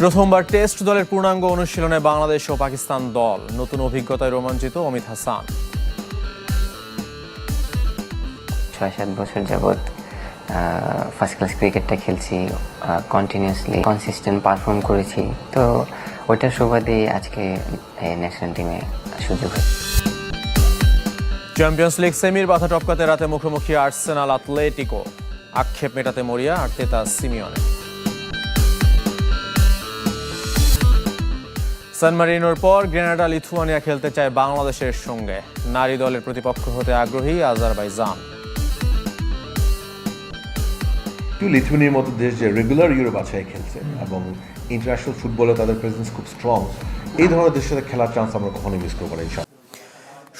প্রথমবার টেস্ট দলের পূর্ণাঙ্গ অনুশীলনে বাংলাদেশ ও পাকিস্তান দল। নতুন অভিজ্ঞতায় রোমাঞ্চিত অমিত হাসান। ৬-৭ বছর যাবৎ ফার্স্ট ক্লাস ক্রিকেটটা খেলছি, কন্টিনিউয়াসলি কনসিস্টেন্ট পারফর্ম করেছি, তো ওইটার সুবাদেই আজকে ন্যাশনাল টিমে সুযোগ হয়। চ্যাম্পিয়ন্স লিগ সেমির বাধা টপকাতে রাতে মুখোমুখি আর্সেনাল আতলেটিকো। আক্ষেপ মেটাতে মরিয়া আর্তেতা সিমিওনে। সান মারিনোর পর গ্রেনাডা লিথুয়ানিয়া খেলতে চায় বাংলাদেশের সঙ্গে। নারী দলের প্রতিপক্ষ হতে আগ্রহী আজারবাইজান। লিথুয়ানিয়ার মতো দেশ যে রেগুলার ইউরো বাছাই খেলছে এবং ইন্টারন্যাশনাল ফুটবলে তাদের প্রেজেন্স খুব স্ট্রং, এই ধরনের দেশের সাথে খেলার চান্স আমরা কখনোই মিস করবো না ইনশাআল্লাহ।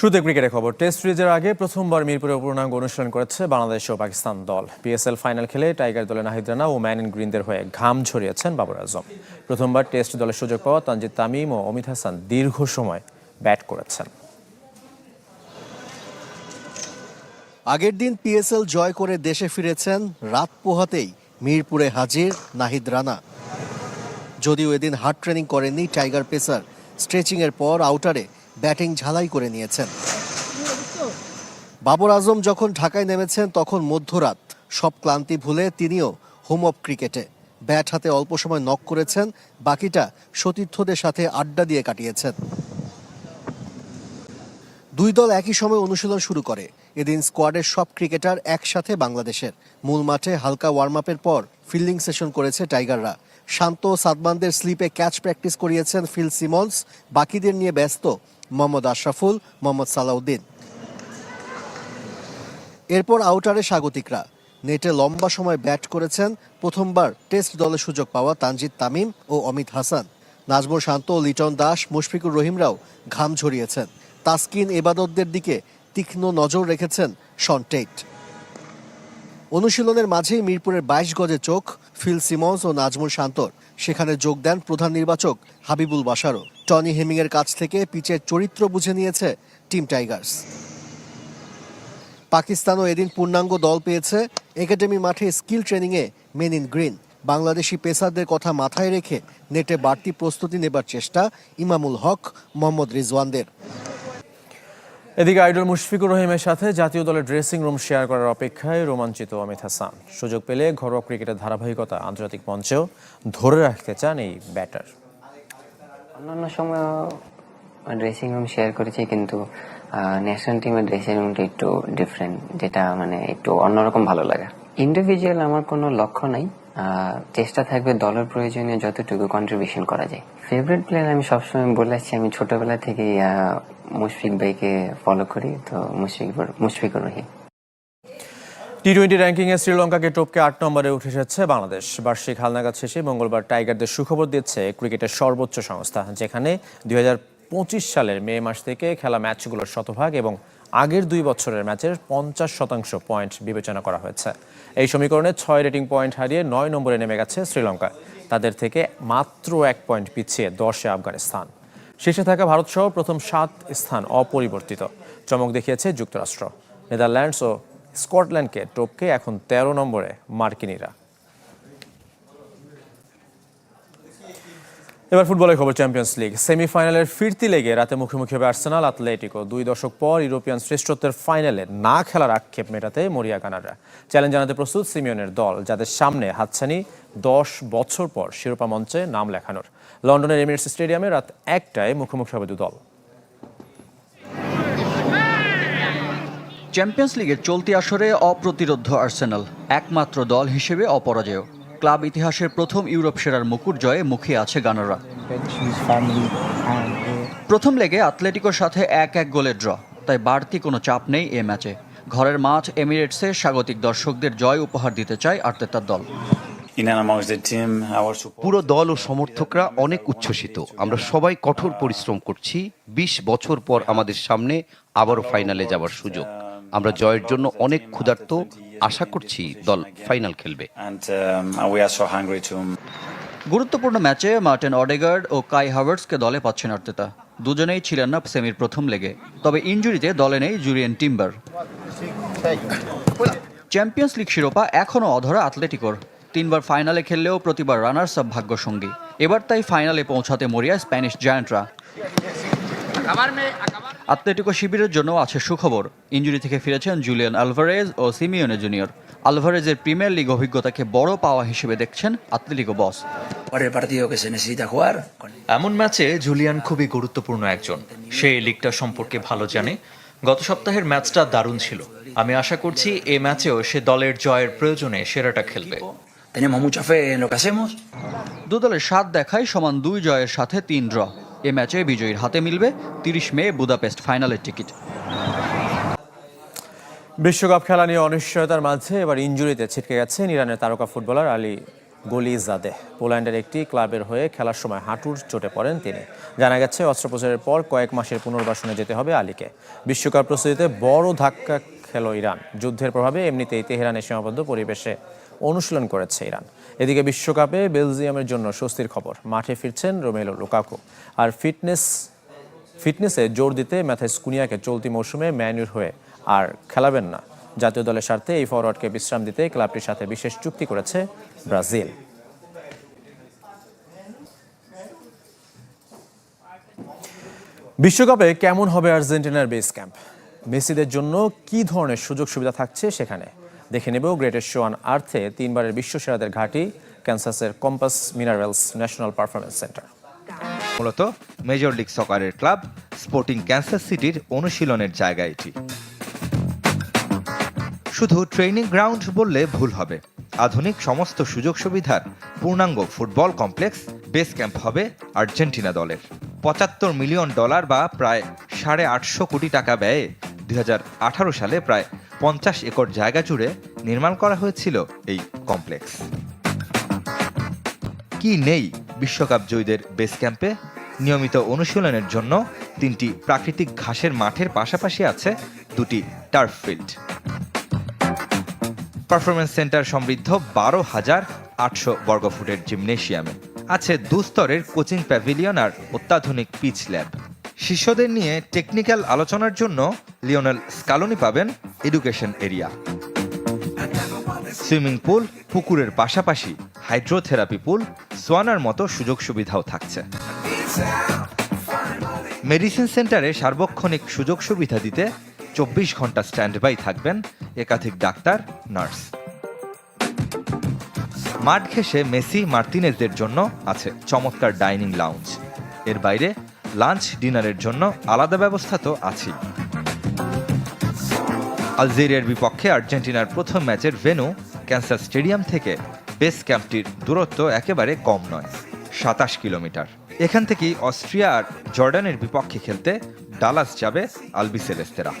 শুরুতে ক্রিকেটের খবর। টেস্ট সিরিজের আগে প্রথমবার মিরপুরে পূর্ণাঙ্গ অনুশীলন করেছে বাংলাদেশ ও পাকিস্তান দল। পিএসএল ফাইনাল খেলে টাইগার দলে নাহিদ রানা ও ম্যান ইন গ্রিনদের হয়ে ঘাম ঝরিয়েছেন বাবর আজম। প্রথমবার টেস্ট দলের সুযোগ পাওয়া তানজিদ তামিম ও অমিত হাসান দীর্ঘ সময় ব্যাট করেছেন। আগের দিন পিএসএল জয় করে দেশে ফিরেছেন, রাত পোহাতেই মিরপুরে হাজির নাহিদ রানা। যদিও এদিন হার্ড ট্রেনিং করেননি টাইগার পেসার, স্ট্রেচিংয়ের পর আউটারে ব্যাটিং ঝালাই করে নিয়েছেন। বাবর আজম যখন ঢাকায় নেমেছেন তখন মধ্যরাত, সব ক্লান্তি ভুলে তিনিও হোম অফ ক্রিকেটে ব্যাট হাতে অল্প সময় নক করেছেন, বাকিটা সতীর্থদের সাথে আড্ডা দিয়ে কাটিয়েছেন। দুই দল একই সময় অনুশীলন শুরু করে। এদিন স্কোয়াডের সব ক্রিকেটার একসাথে বাংলাদেশের মূল মাঠে হালকা ওয়ার্ম আপের পর ফিল্ডিং সেশন করেছে টাইগাররা। শান্ত সাদমানদের স্লিপে ক্যাচ প্র্যাকটিস করিয়েছেন ফিল সিমন্স, বাকিদের নিয়ে ব্যস্ত মোহাম্মদ আশরাফুল, মোহাম্মদ সালাউদ্দিন। এরপর আউটারে স্বাগতিকরা। নেটে লম্বা সময় ব্যাট করেছেন প্রথমবার টেস্ট দলে সুযোগ পাওয়া তানজিদ তামিম ও অমিত হাসান। নাজমুল শান্ত, লিটন দাস, মুশফিকুর রহিমরাও ঘাম ঝরিয়েছেন। তাসকিন এবাদতদের দিকে তীক্ষ্ণ নজর রেখেছেন শন টেইট। অনুশীলনের মাঝেই মিরপুরের ২২ গজে চোখ ফিল সিমন্স ও নাজমুল শান্তর। সেখানে যোগ দেন প্রধান নির্বাচক হাবিবুল বাশারও। টনি হেমিংয়ের কাছ থেকে পিচের চরিত্র বুঝে নিয়েছে টিম টাইগার্স। পাকিস্তানও এদিন পূর্ণাঙ্গ দল পেয়েছে। একাডেমি মাঠে স্কিল ট্রেনিংয়ে মেন ইন গ্রিন। বাংলাদেশি পেসারদের কথা মাথায় রেখে নেটে বাড়তি প্রস্তুতি নেবার চেষ্টা ইমামুল হক, মোহাম্মদ রিজওয়ানদের। এদিকে আইডল মুশফিকুর রহিমের সাথে জাতীয় দলের ড্রেসিং রুম শেয়ার করার অপেক্ষায় রোমাঞ্চিত অমিত হাসান। সুযোগ পেলে ঘরোয়া ক্রিকেটের ধারাবাহিকতা আন্তর্জাতিক মঞ্চেও ধরে রাখতে চান এই ব্যাটার। অন্যান্য সময় ড্রেসিং রুম শেয়ার করেছি, কিন্তু ন্যাশনাল টিমের ড্রেসিং রুমটা একটু ডিফারেন্ট, যেটা মানে একটু অন্যরকম ভালো লাগে। ইন্ডিভিজুয়াল আমার কোনো লক্ষ্য নাই, চেষ্টা থাকবে দলের প্রয়োজনীয় যতটুকু কন্ট্রিবিউশন করা যায়। ফেভারিট প্লেয়ার আমি সবসময় বলে আসছি, আমি ছোটবেলা থেকেই মুশফিক ভাইকে ফলো করি, তো মুশফিকুর রহিম। টি-20 র্যাঙ্কিংয়ে শ্রীলঙ্কাকে টপকে ৮ নম্বরে উঠে এসেছে বাংলাদেশ। বার্ষিক হালনাগাদ শেষে মঙ্গলবার টাইগারদের সুখবর দিচ্ছে ক্রিকেটের সর্বোচ্চ সংস্থা, যেখানে ২০২৫ সালের মে মাস থেকে খেলা ম্যাচগুলোর শতভাগ এবং আগের ২ বছরের ম্যাচের ৫০% পয়েন্ট বিবেচনা করা হয়েছে। এই সমীকরণে ৬ রেটিং পয়েন্ট হারিয়ে ৯ নম্বরে নেমে গেছে শ্রীলঙ্কা। তাদের থেকে মাত্র ১ পয়েন্ট পিছিয়ে ১০-এ আফগানিস্তান। শীর্ষে থাকা ভারতসহ প্রথম ৭ স্থান অপরিবর্তিত। চমক দেখিয়েছে যুক্তরাষ্ট্র। নেদারল্যান্ডস ও স্কটল্যান্ডকে টপকে এখন ১৩ নম্বরে মার্কিনিরা। এবার ফুটবলের খবর। চ্যাম্পিয়ন্স লিগ সেমিফাইনালের ফিরতি লেগে রাতে মুখোমুখি হবে আর্সেনাল আতলেটিকো। ২ দশক পর ইউরোপিয়ান শ্রেষ্ঠত্বের ফাইনালে না খেলার আক্ষেপ মেটাতে মরিয়া কানাডা। চ্যালেঞ্জ জানাতে প্রস্তুত সিমিওনের দল, যাদের সামনে হাতছানি ১০ বছর পর শিরোপা মঞ্চে নাম লেখানোর। লন্ডনের এমিরেটস স্টেডিয়ামে রাত ১টায় মুখোমুখি হবে ২ দল। চ্যাম্পিয়ন্স লিগের চলতি আসরে অপ্রতিরোধ্য আর্সেনাল একমাত্র দল হিসেবে অপরাজেয়। ক্লাব ইতিহাসের প্রথম ইউরোপ সেরার মুকুট জয়ে মুখিয়ে আছে গানাররা। প্রথম লেগে আতলেটিকোর সাথে ১-১ গোলের ড্র, তাই বাড়তি কোনো চাপ নেই এ ম্যাচে। ঘরের মাঠ এমিরেটসে স্বাগতিক দর্শকদের জয় উপহার দিতে চায় আর্তেতার দল। পুরো দল ও সমর্থকরা অনেক উচ্ছ্বসিত। আমরা সবাই কঠোর পরিশ্রম করছি। ২০ বছর পর আমাদের সামনে আবারও ফাইনালে যাওয়ার সুযোগ। আমরা জয়ের জন্য অনেক ক্ষুধার্ত। আশা করছি দল ফাইনাল খেলবে। গুরুত্বপূর্ণ ম্যাচে মার্টিন অডেগার্ড ও কাই হাভার্টসকে দলে পাচ্ছেন আর্তেতা। দুজনেই ছিলেন না সেমির প্রথম লেগে, তবে ইনজুরিতে দলে নেই জুরিয়েন টিম্বার। চ্যাম্পিয়ন্স লিগ শিরোপা এখনও অধরা আতলেটিকোর। ৩ বার ফাইনালে খেললেও প্রতিবার রানার্স আপ ভাগ্যসঙ্গী। এবার তাই ফাইনালে পৌঁছাতে মরিয়া স্প্যানিশ জায়ান্টরা। আতলেটিকো শিবিরের জন্য আছে সুখবর। ইনজুরি থেকে ফিরেছেন জুলিয়ান আলভারেজ ও সিমিওনে জুনিয়র। আলভারেজের প্রিমিয়ার লিগ অভিজ্ঞতাকে বড় পাওয়া হিসেবে দেখছেন আতলেটিকো বস। এমন ম্যাচে জুলিয়ান খুবই গুরুত্বপূর্ণ একজন। সে এই লিগটা সম্পর্কে ভালো জানে। গত সপ্তাহের ম্যাচটা দারুণ ছিল। আমি আশা করছি এই ম্যাচেও সে দলের জয়ের প্রয়োজনে সেরাটা খেলবে। দু দলের 7 দেখায় সমান 2 জয়ের সাথে 3 ড্র। এ ম্যাচে বিজয়ীর হাতে মিলবে 30 মে বুদাপেস্ট ফাইনালের টিকিট। বিশ্বকাপ খেলা নিয়ে অনিশ্চয়তার মাঝে এবার ইনজুরিতে ছিটকে গেছেন ইরানের তারকা ফুটবলার আলী গলিজাদে। পোল্যান্ডের একটি ক্লাবের হয়ে খেলার সময় হাঁটুর চোটে পড়েন তিনি। জানা গেছে অস্ত্রোপচারের পর কয়েক মাসের পুনর্বাসনে যেতে হবে আলীকে। বিশ্বকাপ প্রস্তুতিতে বড় ধাক্কা খেল ইরান। যুদ্ধের প্রভাবে এমনিতেই তেহরানের সীমাবদ্ধ পরিবেশে অনুশীলন করেছে ইরান। এদিকে বিশ্বকাপে বেলজিয়ামের জন্য স্বস্তির খবর, মাঠে ফিরছেন রোমেলো লুকাকু। আর ফিটনেসে জোর দিতে ম্যাথিস কুনিয়াকে চলতি মৌসুমে ম্যান-ইউর হয়ে আর খেলাবেন না। জাতীয় দলের স্বার্থে এই ফরওয়ার্ডকে বিশ্রাম দিতে ক্লাবটির সাথে বিশেষ চুক্তি করেছে ব্রাজিল। বিশ্বকাপে কেমন হবে আর্জেন্টিনার বেস ক্যাম্প? মেসিদের জন্য কি ধরনের সুযোগ সুবিধা থাকছে সেখানে দেখে নেব গ্রেটেস্ট শো অন আর্থে 3বারের বিশ্বসেরাদের ঘাঁটি ক্যানসাসের Compass Minerals National Performance Center. মূলত মেজর লিগ সকারের ক্লাব স্পোর্টিং ক্যানসাস সিটির অনুশীলনের জায়গা এটি। শুধু ট্রেনিং গ্রাউন্ড বললে ভুল হবে। আধুনিক সমস্ত সুযোগ সুবিধার পূর্ণাঙ্গ ফুটবল কমপ্লেক্স বেস ক্যাম্প হবে আর্জেন্টিনা দলের। $75 মিলিয়ন বা প্রায় 850 কোটি টাকা ব্যয়ে 2018 সালে প্রায় 50 একর জায়গা জুড়ে নির্মাণ করা হয়েছিল এই কমপ্লেক্স। কি নেই বিশ্বকাপ জয়ীদের বেস ক্যাম্পে? নিয়মিত অনুশীলনের জন্য 3টি প্রাকৃতিক ঘাসের মাঠের পাশাপাশি আছে 2টি টার্ফ ফিল্ড। পারফরমেন্স সেন্টার সমৃদ্ধ 12,800 বর্গফুটের জিমনেশিয়ামে আছে 2 স্তরের কোচিং প্যাভিলিয়ন আর অত্যাধুনিক পিচ ল্যাব। শিষ্যদের নিয়ে টেকনিক্যাল আলোচনার জন্য লিওনেল স্কালোনি পাবেন এডুকেশন এরিয়া। সুইমিং পুল, পুকুরের পাশাপাশি হাইড্রোথেরাপি পুল, সোয়ানার মতো সুযোগ সুবিধাও থাকছে। মেডিসিন সেন্টারে সার্বক্ষণিক সুযোগ সুবিধা দিতে 24 ঘন্টা স্ট্যান্ড বাই থাকবেন একাধিক ডাক্তার, নার্স। মাঠ ঘেঁষে মেসি, মার্তিনেজদের জন্য আছে চমৎকার ডাইনিং লাউঞ্জ। এর বাইরে লাঞ্চ, ডিনারের জন্য আলাদা ব্যবস্থা তো আছেই। আলজেরিয়ার বিপক্ষে আর্জেন্টিনার প্রথম ম্যাচের ভেন্যু ক্যানসাস স্টেডিয়াম থেকে বেস ক্যাম্পটির দূরত্ব একেবারে কম নয়, 27 কিলোমিটার। এখান থেকেই অস্ট্রিয়া আর জর্ডানের বিপক্ষে খেলতে ডালাস যাবে আলবিসেলেস্তেরা।